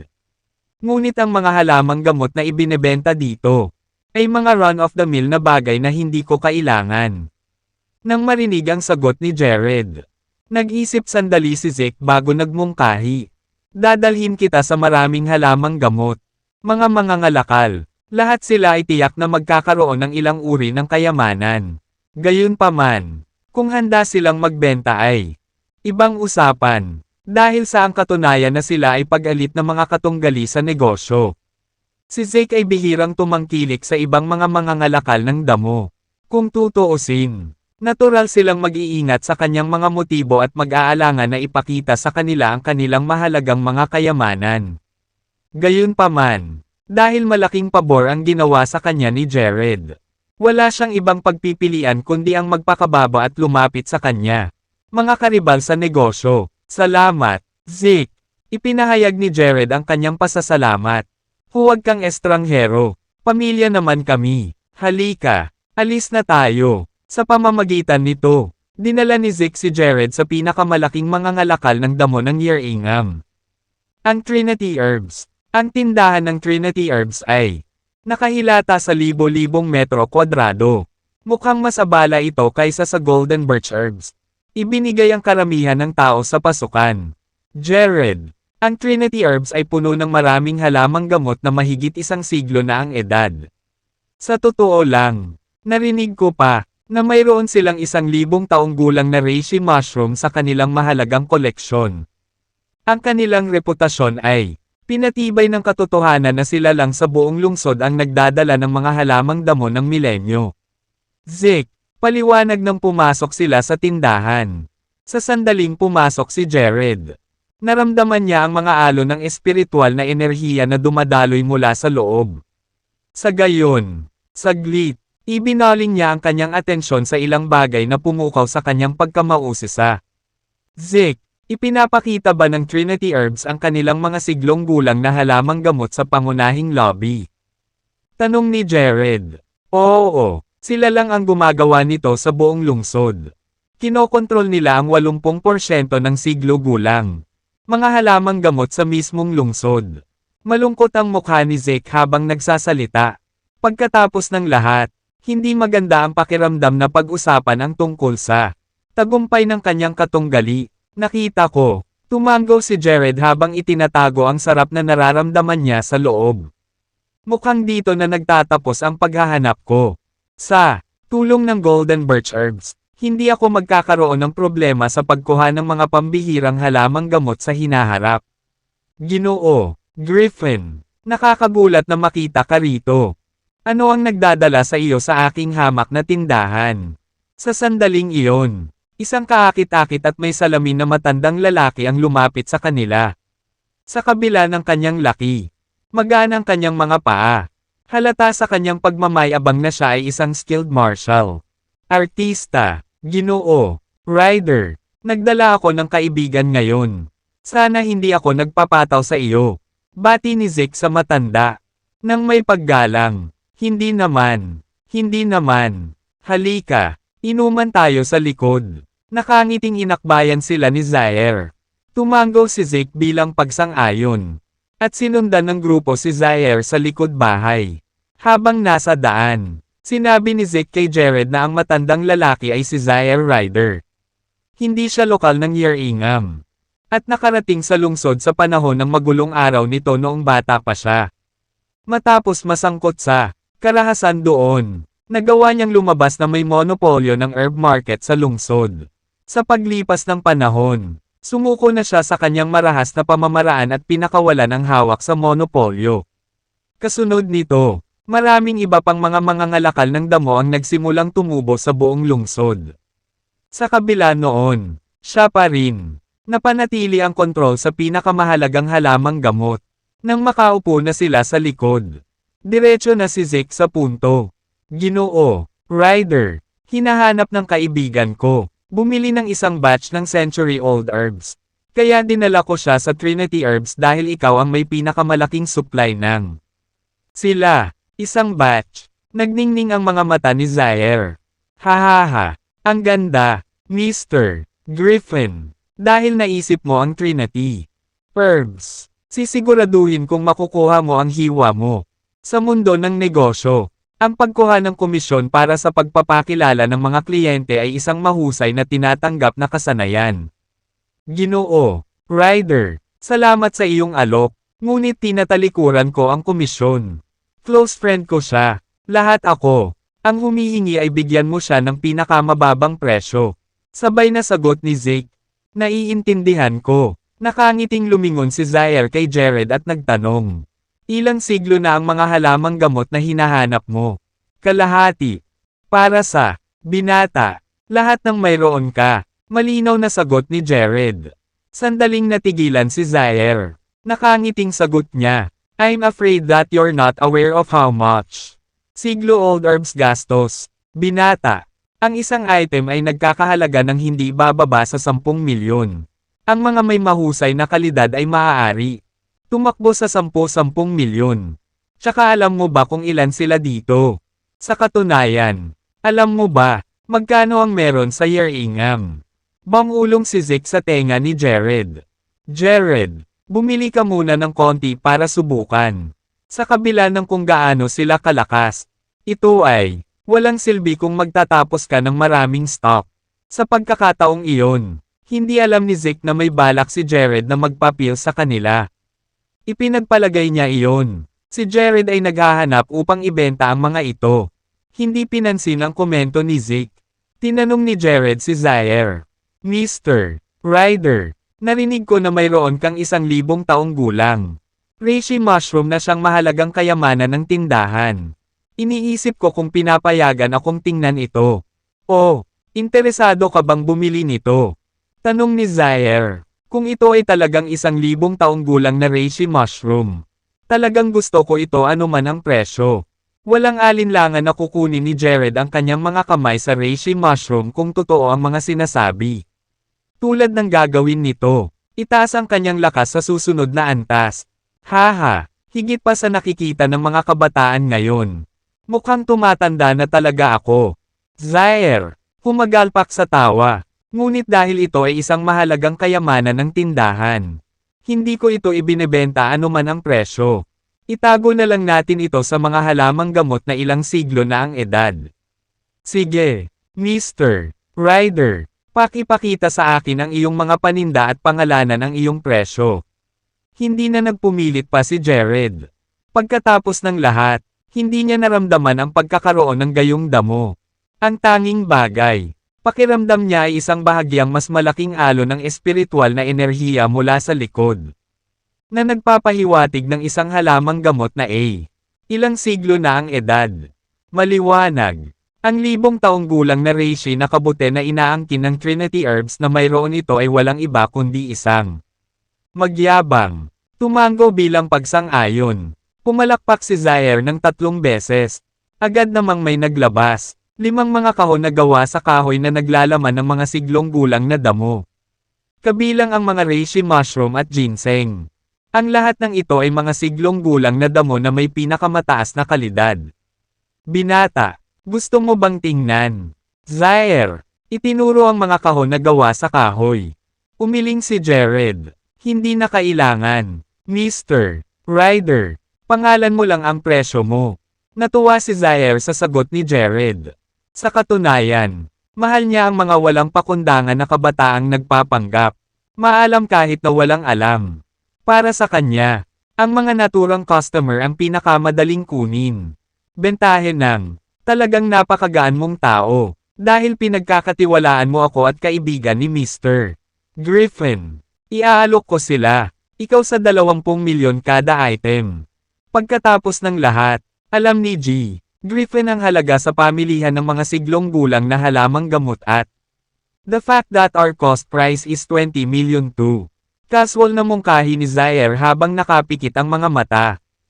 Ngunit ang mga halamang gamot na ibinebenta dito, ay mga run-of-the-mill na bagay na hindi ko kailangan. Nang marinig ang sagot ni Jared, nag-isip sandali si Zeke bago nagmungkahi. Dadalhin kita sa maraming halamang gamot. Mga mangangalakal, lahat sila ay tiyak na magkakaroon ng ilang uri ng kayamanan. Gayunpaman, kung handa silang magbenta ay ibang usapan, dahil sa ang katunayan na sila ay pag-alit na mga katunggali sa negosyo. Si Zeke ay bihirang tumangkilik sa ibang mga mangangalakal ng damo. Kung tutuusin, natural silang mag-iingat sa kanyang mga motibo at mag-aalangan na ipakita sa kanila ang kanilang mahalagang mga kayamanan. Gayunpaman, dahil malaking pabor ang ginawa sa kanya ni Jared, wala siyang ibang pagpipilian kundi ang magpakababa at lumapit sa kanya. Mga karibal sa negosyo, salamat, Zeke. Ipinahayag ni Jared ang kanyang pasasalamat. Huwag kang estranghero, pamilya naman kami. Halika, alis na tayo. Sa pamamagitan nito, dinala ni Zeke si Jared sa pinakamalaking mangangalakal ng damo ng Yerringham. Ang Trinity Herbs. Ang tindahan ng Trinity Herbs ay nakahilata sa libo-libong metro kwadrado. Mukhang mas abala ito kaysa sa Golden Birch Herbs. Ibinigay ang karamihan ng tao sa pasukan. Jared, ang Trinity Herbs ay puno ng maraming halamang gamot na mahigit 1 siglo na ang edad. Sa totoo lang, narinig ko pa, na mayroon silang 1,000 taong gulang na reishi mushroom sa kanilang mahalagang koleksyon. Ang kanilang reputasyon ay pinatibay ng katotohanan na sila lang sa buong lungsod ang nagdadala ng mga halamang damo ng milenyo. Zeke, paliwanag nang pumasok sila sa tindahan. Sa sandaling pumasok si Jared, naramdaman niya ang mga alon ng espiritual na enerhiya na dumadaloy mula sa loob. Sa gayon, saglit, ibinaling niya ang kanyang atensyon sa ilang bagay na pumukaw sa kanyang pagkamausisa. Zeke, ipinapakita ba ng Trinity Herbs ang kanilang mga siglong gulang na halamang gamot sa pangunahing lobby? Tanong ni Jared. Oo, sila lang ang gumagawa nito sa buong lungsod. Kinokontrol nila ang 80% ng siglo gulang. Mga halamang gamot sa mismong lungsod. Malungkot ang mukha ni Zeke habang nagsasalita. Pagkatapos ng lahat, hindi maganda ang pakiramdam na pag-usapan ang tungkol sa tagumpay ng kanyang katunggali. Nakita ko, tumango si Jared habang itinatago ang sarap na nararamdaman niya sa loob. Mukhang dito na nagtatapos ang paghahanap ko. Sa tulong ng Golden Birch Herbs, hindi ako magkakaroon ng problema sa pagkuha ng mga pambihirang halamang gamot sa hinaharap. Ginoo, Griffin, nakakagulat na makita ka rito. Ano ang nagdadala sa iyo sa aking hamak na tindahan? Sa sandaling iyon, isang kaakit-akit at may salamin na matandang lalaki ang lumapit sa kanila. Sa kabila ng kanyang laki, magaan ang kanyang mga paa. Halata sa kanyang pagmamayabang na siya ay isang skilled martial artista, ginoo, rider. Nagdala ako ng kaibigan ngayon. Sana hindi ako nagpapataw sa iyo. Bati ni Zeke sa matanda. Nang may paggalang, hindi naman. Halika, inuman tayo sa likod. Nakangiting inakbayan sila ni Zaire. Tumango si Zeke bilang pagsang-ayon. At sinundan ng grupo si Zaire sa likod bahay. Habang nasa daan, sinabi ni Zeke kay Jared na ang matandang lalaki ay si Zaire Ryder. Hindi siya lokal ng Yerringham. At nakarating sa lungsod sa panahon ng magulong araw nito noong bata pa siya. Matapos masangkot sa karahasan doon, nagawa niyang lumabas na may monopolyo ng herb market sa lungsod. Sa paglipas ng panahon, sumuko na siya sa kanyang marahas na pamamaraan at pinakawalan ang hawak sa monopolyo. Kasunod nito, maraming iba pang mga mangangalakal ng damo ang nagsimulang tumubo sa buong lungsod. Sa kabila noon, siya pa rin, napanatili ang kontrol sa pinakamahalagang halamang gamot. Nang makaupo na sila sa likod, diretso na si Zeke sa punto. Ginoo, Ryder, hinahanap ng kaibigan ko. Bumili ng isang batch ng century-old herbs. Kaya dinala ko siya sa Trinity Herbs dahil ikaw ang may pinakamalaking supply ng sila. Isang batch. Nagningning ang mga mata ni Zaire. Hahaha, ang ganda, Mr. Griffin. Dahil naisip mo ang Trinity Herbs. Sisiguraduhin kung makukuha mo ang hiwa mo. Sa mundo ng negosyo, ang pagkuha ng komisyon para sa pagpapakilala ng mga kliyente ay isang mahusay na tinatanggap na kasanayan. Ginoo, Ryder, salamat sa iyong alok, ngunit tinatalikuran ko ang komisyon. Close friend ko siya, lahat ako. Ang humihingi ay bigyan mo siya ng pinakamababang presyo. Sabay na sagot ni Zeke. Naiintindihan ko. Nakangiting lumingon si Zaire kay Jared at nagtanong. Ilang siglo na ang mga halamang gamot na hinahanap mo? Kalahati. Para sa binata. Lahat ng mayroon ka. Malinaw na sagot ni Jared. Sandaling natigilan si Zaire. Nakangiting sagot niya. I'm afraid that you're not aware of how much. Siglo-old herbs gastos. Binata. Ang isang item ay nagkakahalaga ng hindi bababa sa 10 milyon. Ang mga may mahusay na kalidad ay maaari tumakbo sa 10-10 milyon. Tsaka alam mo ba kung ilan sila dito? Sa katunayan, alam mo ba, magkano ang meron sa Yeringam? Bangulong si Zeke sa tenga ni Jared. Jared, bumili ka muna ng konti para subukan. Sa kabila ng kung gaano sila kalakas, ito ay walang silbi kung magtatapos ka ng maraming stock. Sa pagkakataong iyon, hindi alam ni Zeke na may balak si Jared na magpapil sa kanila. Ipinagpalagay niya iyon. Si Jared ay naghahanap upang ibenta ang mga ito. Hindi pinansin ang komento ni Zeke. Tinanong ni Jared si Zaire. Mr. Ryder, narinig ko na mayroon kang 1,000 taong gulang. Reishi mushroom na siyang mahalagang kayamanan ng tindahan. Iniisip ko kung pinapayagan akong tingnan ito. Oh, interesado ka bang bumili nito? Tanong ni Zaire. Kung ito ay talagang 1,000 taong gulang na reishi mushroom. Talagang gusto ko ito anuman ang presyo. Walang alinlangan na kukunin ni Jared ang kanyang mga kamay sa reishi mushroom kung totoo ang mga sinasabi. Tulad ng gagawin nito, itaas ang kanyang lakas sa susunod na antas. Haha, higit pa sa nakikita ng mga kabataan ngayon. Mukhang tumatanda na talaga ako. Zaire, humagalpak sa tawa. Ngunit dahil ito ay isang mahalagang kayamanan ng tindahan. Hindi ko ito ibinebenta anuman ang presyo. Itago na lang natin ito sa mga halamang gamot na ilang siglo na ang edad. Sige, Mr. Ryder, pakipakita sa akin ang iyong mga paninda at pangalanan ng iyong presyo. Hindi na nagpumilit pa si Jared. Pagkatapos ng lahat, hindi niya naramdaman ang pagkakaroon ng gayong damo. Ang tanging bagay. Pakiramdam niya ay isang bahagyang mas malaking alon ng espiritual na enerhiya mula sa likod. Na nagpapahiwatig ng isang halamang gamot na ilang siglo na ang edad. Maliwanag. Ang 1,000 taong gulang na reishi na kabute na inaangkin ng Trinity Herbs na mayroon ito ay walang iba kundi isang magyabang. Tumango bilang pagsang-ayon. Pumalakpak si Zaire ng 3 beses. Agad namang may naglabas. 5 mga kahon na gawa sa kahoy na naglalaman ng mga siglong gulang na damo. Kabilang ang mga reishi mushroom at ginseng. Ang lahat ng ito ay mga siglong gulang na damo na may pinakamataas na kalidad. Binata, gusto mo bang tingnan? Zaire, itinuro ang mga kahon na gawa sa kahoy. Umiling si Jared. Hindi na kailangan. Mr. Ryder, pangalan mo lang ang presyo mo. Natuwa si Zaire sa sagot ni Jared. Sa katunayan, mahal niya ang mga walang pakundangan na kabataang nagpapanggap. Maalam kahit na walang alam. Para sa kanya, ang mga naturang customer ang pinakamadaling kunin. Bentahin ng, talagang napakagaan mong tao, dahil pinagkakatiwalaan mo ako at kaibigan ni Mr. Griffin. Iaalok ko sila, ikaw sa 20 milyon kada item. Pagkatapos ng lahat, alam ni G. Griffin ang halaga sa pamilihan ng mga siglong gulang na halamang gamot at the fact that our cost price is 20 million too. Casual na mungkahi ni Zaire habang nakapikit ang mga mata.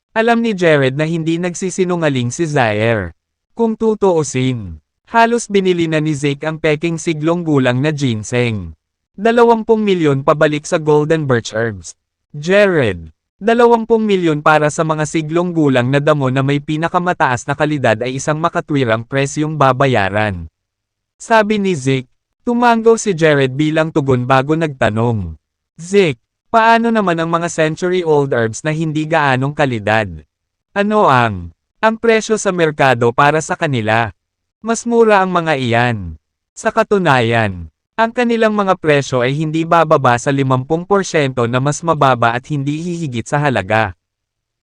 Alam ni Jared na hindi nagsisinungaling si Zaire. Kung tutuusin, halos binili na ni Zeke ang peking siglong gulang na ginseng. 20 milyon pabalik sa Golden Birch Herbs. Jared, 20 milyon para sa mga siglong gulang na damo na may pinakamataas na kalidad ay isang makatwirang presyong babayaran. Sabi ni Zeke. Tumango si Jared bilang tugon bago nagtanong. Zeke, Paano naman ang mga century-old herbs na hindi gaanong kalidad? Ano ang presyo sa merkado para sa kanila? Mas mura ang mga iyan. Sa katunayan, ang kanilang mga presyo ay hindi bababa sa 50% na mas mababa at hindi hihigit sa halaga.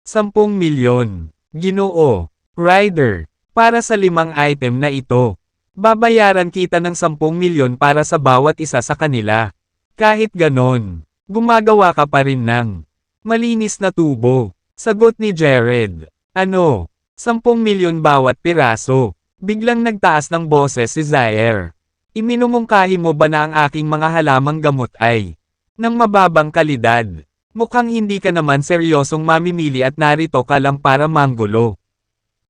10 milyon. Ginoo. Rider. Para sa 5 item na ito. Babayaran kita ng 10 milyon para sa bawat isa sa kanila. Kahit ganon, gumagawa ka pa rin ng malinis na tubo. Sagot ni Jared. Ano? 10 milyon bawat piraso. Biglang nagtaas ng boses si Zaire. Iminumungkahi mo ba na ang aking mga halamang gamot ay ng mababang kalidad? Mukhang hindi ka naman seryosong mamimili at narito ka lang para manggulo.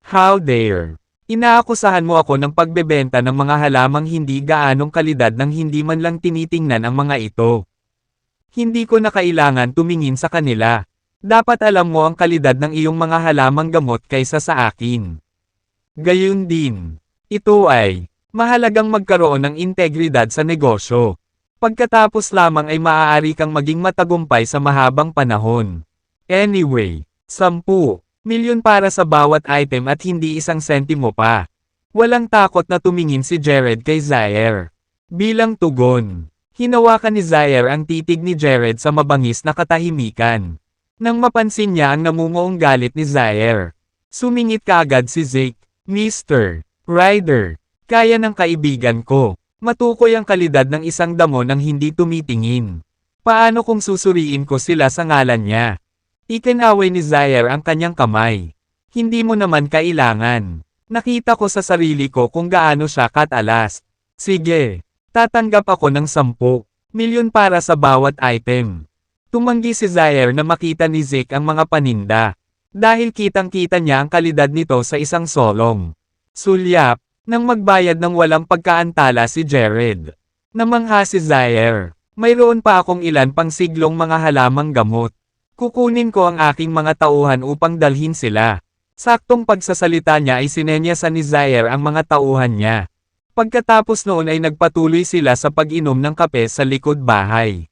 How dare! Inaakusahan mo ako ng pagbebenta ng mga halamang hindi gaanong kalidad nang hindi man lang tinitingnan ang mga ito. Hindi ko na kailangan tumingin sa kanila. Dapat alam mo ang kalidad ng iyong mga halamang gamot kaysa sa akin. Gayun din, ito ay mahalagang magkaroon ng integridad sa negosyo. Pagkatapos lamang ay maaari kang maging matagumpay sa mahabang panahon. Anyway, 10 milyon para sa bawat item at hindi 1 sentimo pa. Walang takot na tumingin si Jared kay Zaire. Bilang tugon, hinawakan ni Zaire ang titig ni Jared sa mabangis na katahimikan. Nang mapansin niya ang namumuong galit ni Zaire, sumingit kaagad si Zeke. Mr. Ryder, kaya ng kaibigan ko. Matukoy ang kalidad ng isang damo nang hindi tumitingin. Paano kung susuriin ko sila sa ngalan niya? Ikinaway ni Zaire ang kanyang kamay. Hindi mo naman kailangan. Nakita ko sa sarili ko kung gaano siya katalas. Sige, tatanggap ako ng 10 milyon para sa bawat item. Tumanggi si Zaire na makita ni Zeke ang mga paninda. Dahil kitang-kita niya ang kalidad nito sa isang solong. Sulyap, nang magbayad ng walang pagkaantala si Jared. Namangha si Zaire. Mayroon pa akong ilan pang siglong mga halamang gamot. Kukunin ko ang aking mga tauhan upang dalhin sila. Saktong pagsasalita niya ay sinenyasan ni Zaire ang mga tauhan niya. Pagkatapos noon ay nagpatuloy sila sa pag-inom ng kape sa likod bahay.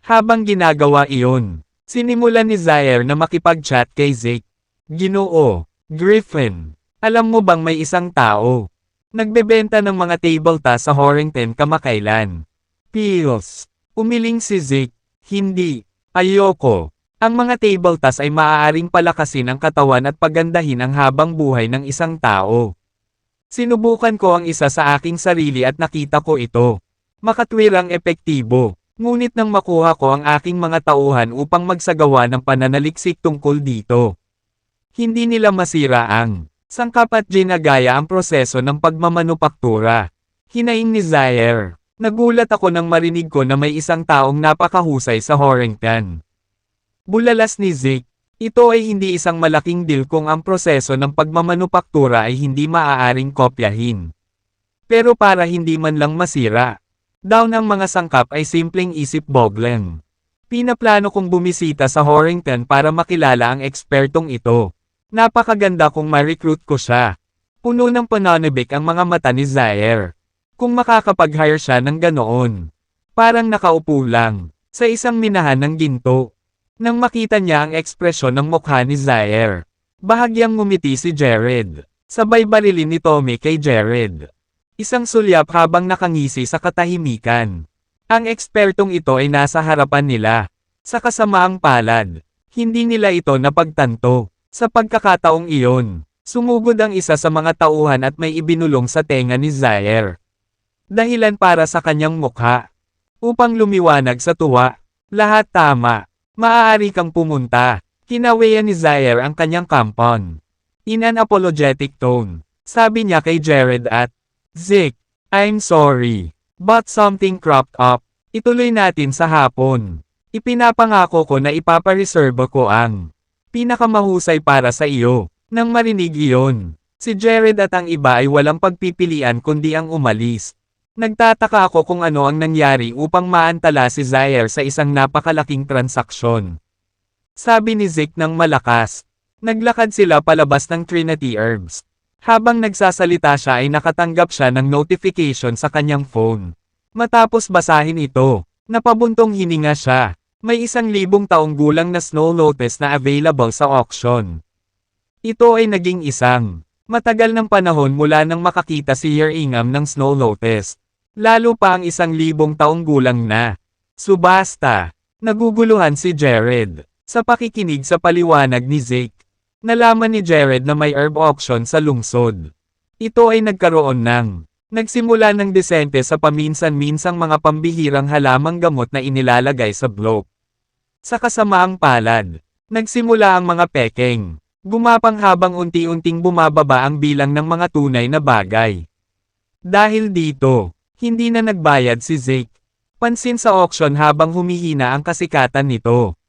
Habang ginagawa iyon, sinimulan ni Zaire na makipag-chat kay Zeke. Ginoo, Griffin, alam mo bang may isang tao? Nagbebenta ng mga table tas sa Horrington kamakailan. Pills. Umiling si Zeke. Hindi. Ayoko. Ang mga table tas ay maaaring palakasin ang katawan at pagandahin ang habang buhay ng isang tao. Sinubukan ko ang isa sa aking sarili at nakita ko ito. Makatwirang epektibo. Ngunit nang makuha ko ang aking mga tauhan upang magsagawa ng pananaliksik tungkol dito. Hindi nila masira ang sangkap at ginagaya ang proseso ng pagmamanupaktura. Hinaing ni Zaire. Nagulat ako nang marinig ko na may isang taong napakahusay sa Horrington. Bulalas ni Zeke. Ito ay hindi isang malaking deal kung ang proseso ng pagmamanupaktura ay hindi maaaring kopyahin. Pero para hindi man lang masira, daw ng mga sangkap ay simpleng isip-boggling. Pinaplano kong bumisita sa Horrington para makilala ang ekspertong ito. Napakaganda kung ma-recruit ko siya. Puno ng pananabik ang mga mata ni Zaire. Kung makakapag-hire siya ng ganoon. Parang nakaupo lang, sa isang minahan ng ginto. Nang makita niya ang ekspresyon ng mukha ni Zaire, bahagyang ngumiti si Jared. Sabay barilin ni Tommy kay Jared. Isang sulyap habang nakangisi sa katahimikan. Ang ekspertong ito ay nasa harapan nila. Sa kasamaang palad, hindi nila ito napagtanto. Sa pagkakataong iyon, sumugod ang isa sa mga tauhan at may ibinulong sa tenga ni Zaire. Dahilan para sa kanyang mukha. Upang lumiwanag sa tuwa. Lahat tama. Maaari kang pumunta. Kinawayan ni Zaire ang kanyang kampon. In an apologetic tone, sabi niya kay Jared at Zeke, I'm sorry, but something cropped up. Ituloy natin sa hapon. Ipinapangako ko na ipapareserve ko ang pinakamahusay para sa iyo. Nang marinig iyon, si Jared at ang iba ay walang pagpipilian kundi ang umalis. Nagtataka ako kung ano ang nangyari upang maantala si Zaire sa isang napakalaking transaksyon. Sabi ni Zeke ng malakas. Naglakad sila palabas ng Trinity Herbs. Habang nagsasalita siya ay nakatanggap siya ng notification sa kanyang phone. Matapos basahin ito, napabuntong hininga siya. May 1,000 taong gulang na Snow Lotus na available sa auction. Ito ay naging isang matagal ng panahon mula nang makakita si Year Ingham ng Snow Lotus. Lalo pa ang 1,000 taong gulang na subasta. Naguguluhan si Jared sa pakikinig sa paliwanag ni Zeke. Nalaman ni Jared na may herb auction sa lungsod. Ito ay nagkaroon ng nagsimula ng desente sa paminsan-minsang mga pambihirang halamang gamot na inilalagay sa bloke. Sa kasamaang palad, nagsimula ang mga pekeng. Gumapang habang unti-unting bumababa ang bilang ng mga tunay na bagay. Dahil dito, hindi na nagbayad si Zeke. Pansin sa auction habang humihina ang kasikatan nito.